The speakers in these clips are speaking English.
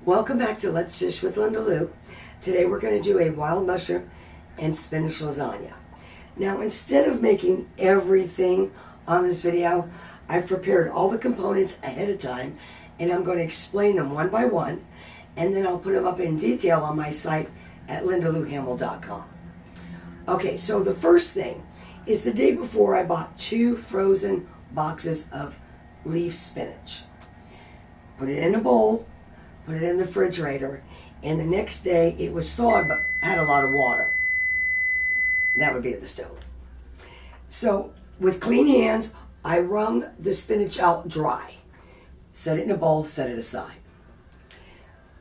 Welcome back to Let's Dish with Linda Lou. Today we're going to do a wild mushroom and spinach lasagna. Now instead of making everything on this video, I've prepared all the components ahead of time and I'm going to explain them one by one, and then I'll put them up in detail on my site at lindalouhamel.com. Okay, so the first thing is the day before I bought 2 frozen boxes of leaf spinach. Put it in a bowl, put it in the refrigerator, and the next day it was thawed but had a lot of water. That would be at the stove. So with clean hands, I wrung the spinach out dry. Set it in a bowl, set it aside.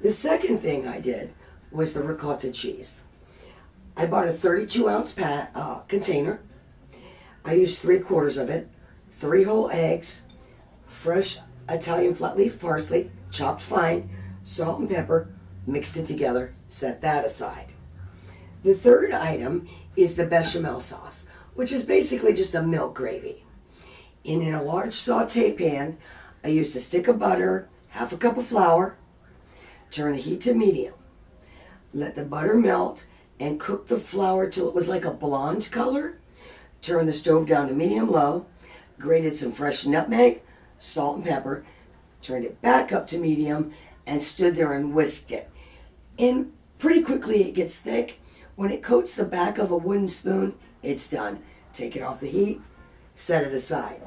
The second thing I did was the ricotta cheese. I bought a 32-ounce container. I used 3/4 of it, 3 whole eggs, fresh Italian flat leaf parsley, chopped fine, salt and pepper, mixed it together, set that aside. The third item is the bechamel sauce, which is basically just a milk gravy. And in a large saute pan, I used a stick of butter, half a cup of flour, turn the heat to medium. Let the butter melt and cook the flour till it was like a blonde color. Turn the stove down to medium-low, grated some fresh nutmeg, salt and pepper, turned it back up to medium, and stood there and whisked it. And pretty quickly it gets thick. When it coats the back of a wooden spoon, it's done. Take it off the heat, set it aside.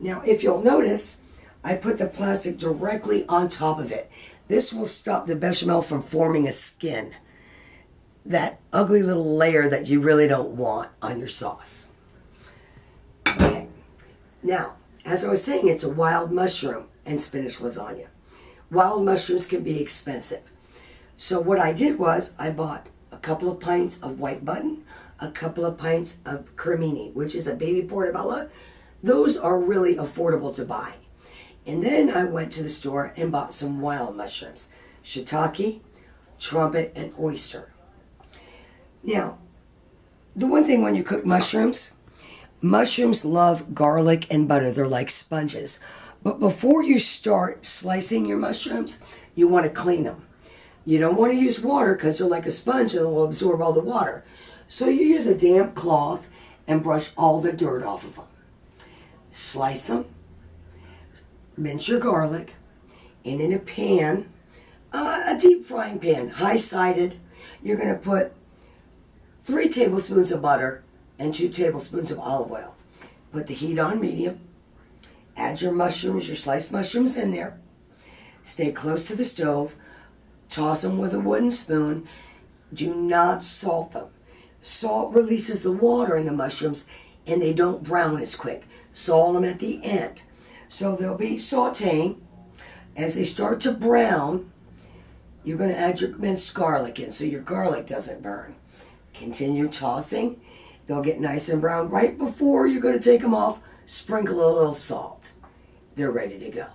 Now, if you'll notice, I put the plastic directly on top of it. This will stop the bechamel from forming a skin. That ugly little layer that you really don't want on your sauce. Okay, now, as I was saying, it's a wild mushroom and spinach lasagna. Wild mushrooms can be expensive. So what I did was I bought a couple of pints of white button, a couple of pints of cremini, which is a baby portobello. Those are really affordable to buy. And then I went to the store and bought some wild mushrooms, shiitake, trumpet, and oyster. Now, the one thing when you cook mushrooms love garlic and butter. They're like sponges. But before you start slicing your mushrooms, you want to clean them. You don't want to use water because they're like a sponge and will absorb all the water. So you use a damp cloth and brush all the dirt off of them. Slice them. Mince your garlic, and in a pan, a deep frying pan, high-sided, you're going to put 3 tablespoons of butter and 2 tablespoons of olive oil. Put the heat on medium. Add your mushrooms, your sliced mushrooms in there. Stay close to the stove. Toss them with a wooden spoon. Do not salt them. Salt releases the water in the mushrooms and they don't brown as quick. Salt them at the end. So they'll be sauteing. As they start to brown, you're going to add your minced garlic in so your garlic doesn't burn. Continue tossing. They'll get nice and brown. Right before you're going to take them off, sprinkle a little salt. They're ready to go.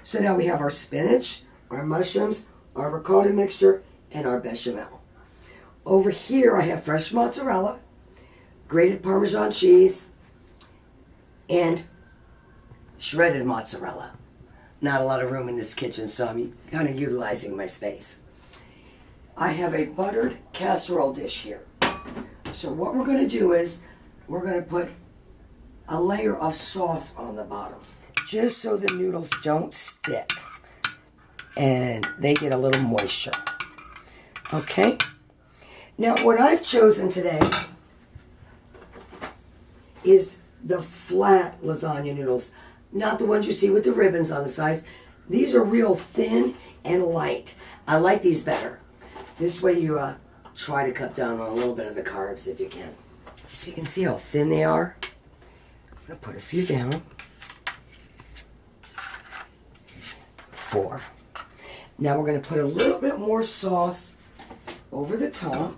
So now we have our spinach, our mushrooms, our ricotta mixture, and our bechamel. Over here I have fresh mozzarella, grated Parmesan cheese, and shredded mozzarella. Not a lot of room in this kitchen, so I'm kind of utilizing my space. I have a buttered casserole dish here. So what we're going to do is we're going to put a layer of sauce on the bottom, just so the noodles don't stick and they get a little moisture. Okay? Now what I've chosen today is the flat lasagna noodles, not the ones you see with the ribbons on the sides. These are real thin and light. I like these better. This way you try to cut down on a little bit of the carbs if you can. So you can see how thin they are. I'm going to put a few down. 4. Now we're going to put a little bit more sauce over the top.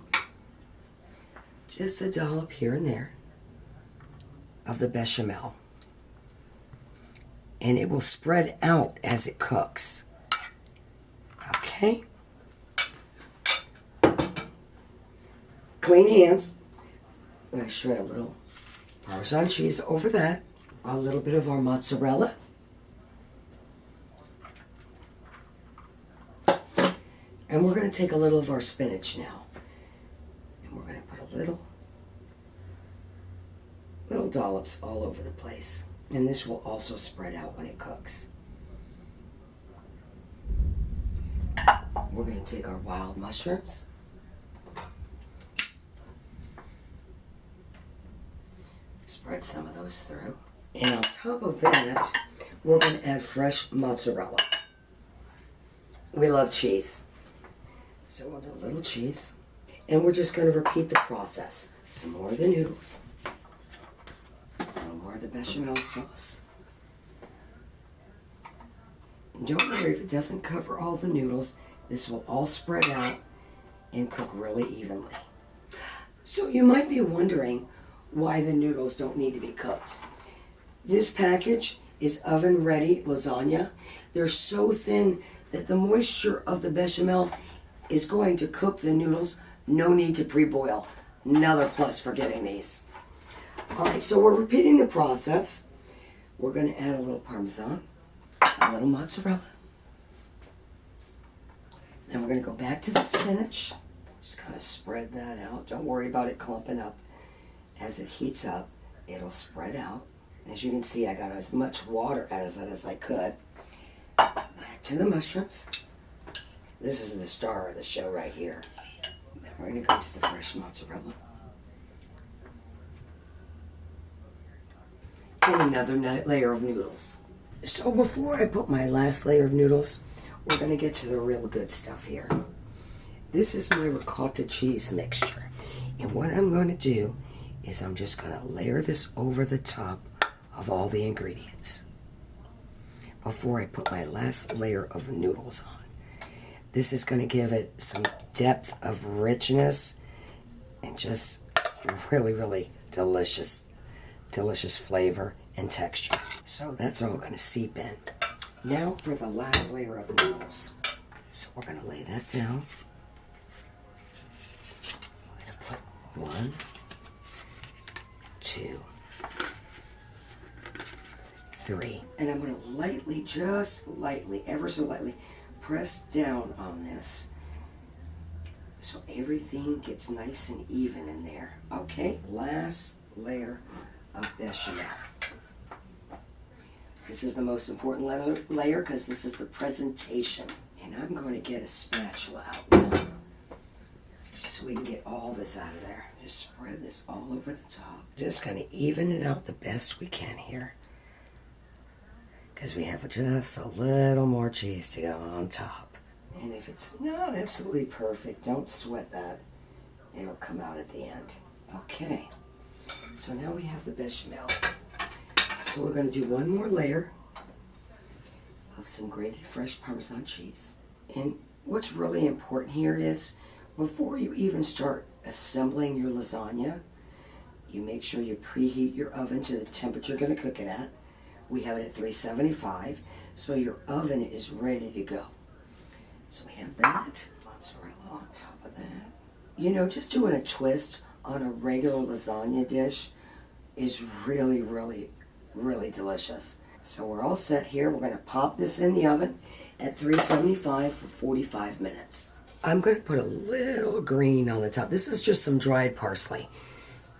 Just a dollop here and there of the bechamel. And it will spread out as it cooks. Okay. Clean hands. I'm going to shred a little Parmesan cheese over that. A little bit of our mozzarella. And we're going to take a little of our spinach now. And we're going to put a little dollops all over the place. And this will also spread out when it cooks. We're going to take our wild mushrooms. Spread some of those through. And on top of that, we're going to add fresh mozzarella. We love cheese. So we'll do a little cheese. And we're just going to repeat the process. Some more of the noodles. A little more of the bechamel sauce. And don't worry if it doesn't cover all the noodles. This will all spread out and cook really evenly. So you might be wondering why the noodles don't need to be cooked. This package is oven-ready lasagna. They're so thin that the moisture of the bechamel is going to cook the noodles. No need to pre-boil. Another plus for getting these. All right, so we're repeating the process. We're going to add a little Parmesan, a little mozzarella. Then we're going to go back to the spinach. Just kind of spread that out. Don't worry about it clumping up. As it heats up, it'll spread out. As you can see, I got as much water out of it as I could. Back to the mushrooms. This is the star of the show right here. Then we're going to go to the fresh mozzarella. And another layer of noodles. So before I put my last layer of noodles, we're going to get to the real good stuff here. This is my ricotta cheese mixture. And what I'm going to do is I'm just going to layer this over the top of all the ingredients before I put my last layer of noodles on. This is going to give it some depth of richness and just really, really delicious flavor and texture. So that's all going to seep in. Now for the last layer of noodles. So we're going to lay that down. We're going to put 1, 2, 3. And I'm going to lightly, just lightly, ever so lightly, press down on this so everything gets nice and even in there. Okay, last layer of bechamel. This is the most important layer because this is the presentation. And I'm going to get a spatula out now so we can get all this out of there. Just spread this all over the top. Just going to even it out the best we can here because we have just a little more cheese to go on top. And if it's not absolutely perfect, don't sweat that. It'll come out at the end. Okay, so now we have the bechamel. So we're going to do one more layer of some grated fresh Parmesan cheese. And what's really important here is before you even start assembling your lasagna, you make sure you preheat your oven to the temperature you're going to cook it at. We have it at 375, so your oven is ready to go. So we have that, mozzarella on top of that. You know, just doing a twist on a regular lasagna dish is really, really, really delicious. So we're all set here. We're going to pop this in the oven at 375 for 45 minutes. I'm going to put a little green on the top. This is just some dried parsley,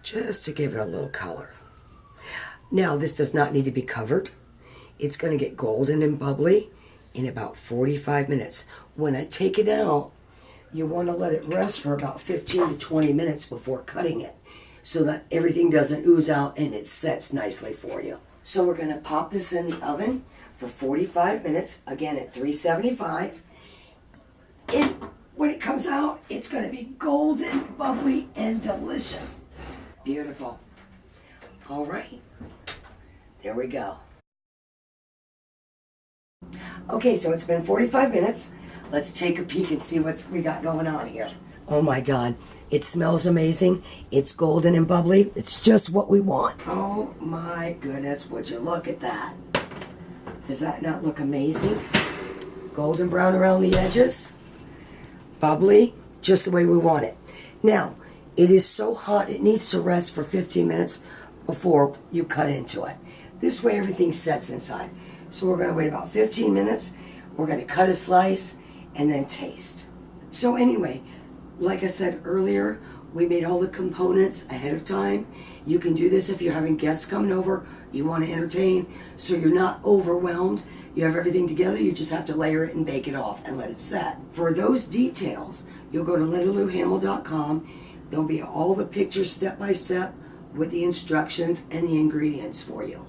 just to give it a little color. Now, this does not need to be covered. It's going to get golden and bubbly in about 45 minutes. When I take it out, you want to let it rest for about 15 to 20 minutes before cutting it so that everything doesn't ooze out and it sets nicely for you. So we're going to pop this in the oven for 45 minutes, again at 375. And when it comes out, it's going to be golden, bubbly, and delicious. Beautiful. All right. There we go. Okay, so it's been 45 minutes. Let's take a peek and see what we got going on here. Oh my God, it smells amazing. It's golden and bubbly. It's just what we want. Oh my goodness, would you look at that? Does that not look amazing? Golden brown around the edges. Bubbly, just the way we want it. Now, it is so hot, it needs to rest for 15 minutes before you cut into it. This way everything sets inside. So we're going to wait about 15 minutes. We're going to cut a slice and then taste. So anyway, like I said earlier, we made all the components ahead of time. You can do this if you're having guests coming over, you want to entertain, so you're not overwhelmed. You have everything together, you just have to layer it and bake it off and let it set. For those details, you'll go to lindalouhamel.com. There'll be all the pictures step by step with the instructions and the ingredients for you.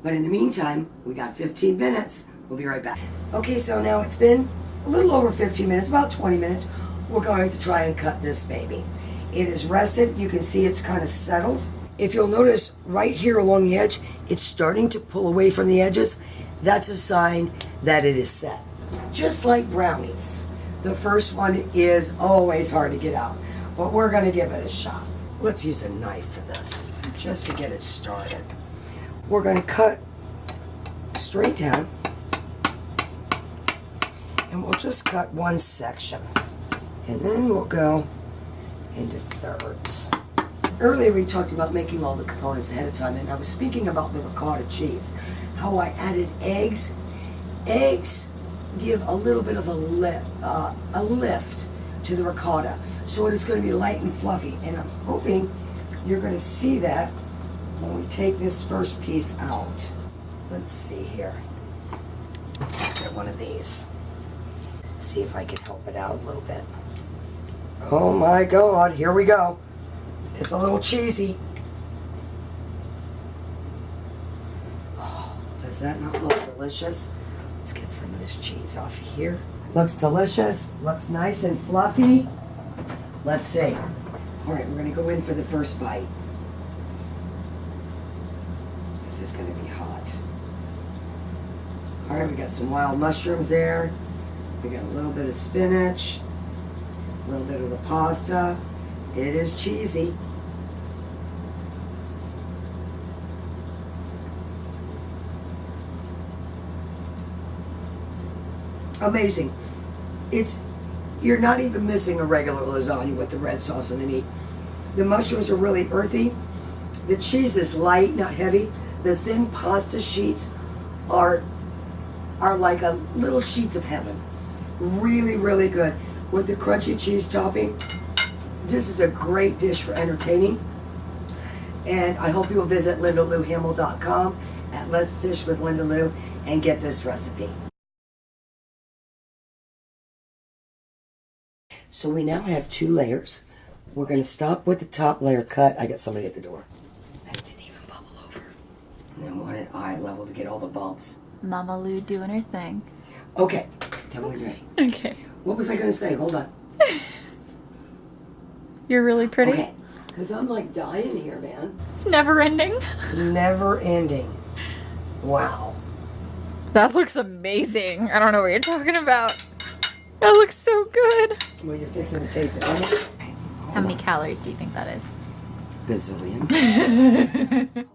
But in the meantime, we got 15 minutes. We'll be right back. Okay, so now it's been a little over 15 minutes, about 20 minutes. We're going to try and cut this baby. It is rested. You can see it's kind of settled. If you'll notice right here along the edge, it's starting to pull away from the edges. That's a sign that it is set. Just like brownies. The first one is always hard to get out, but we're going to give it a shot. Let's use a knife for this, just to get it started. We're going to cut straight down, and we'll just cut one section, and then we'll go into thirds. Earlier we talked about making all the components ahead of time, and I was speaking about the ricotta cheese, how I added eggs. Eggs give a little bit of a lift to the ricotta, so it is going to be light and fluffy, and I'm hoping you're going to see that when we take this first piece out. Let's see here. Let's get one of these. See if I can help it out a little bit. Oh my God, here we go. It's a little cheesy. Oh, does that not look delicious? Let's get some of this cheese off here. Looks delicious, looks nice and fluffy. Let's see. All right, we're gonna go in for the first bite. This is gonna be hot. All right, we got some wild mushrooms there. We got a little bit of spinach, a little bit of the pasta. It is cheesy. Amazing. You're not even missing a regular lasagna with the red sauce and the meat. The mushrooms are really earthy. The cheese is light, not heavy. The thin pasta sheets are like a little sheets of heaven. Really, really good. With the crunchy cheese topping, this is a great dish for entertaining. And I hope you will visit lindalouhamel.com at Let's Dish with Linda Lou and get this recipe. So we now have 2 layers. We're going to stop with the top layer cut. I got somebody at the door. That didn't even bubble over. And then one at eye level to get all the bumps. Mama Lou doing her thing. Okay, tell me when you're ready. Okay. What was I going to say? Hold on. You're really pretty. Okay, because I'm like dying here, man. It's never ending. Never ending. Wow. That looks amazing. I don't know what you're talking about. That looks so good. Well, you're fixing to taste it, aren't you? How many calories do you think that is? Gazillion.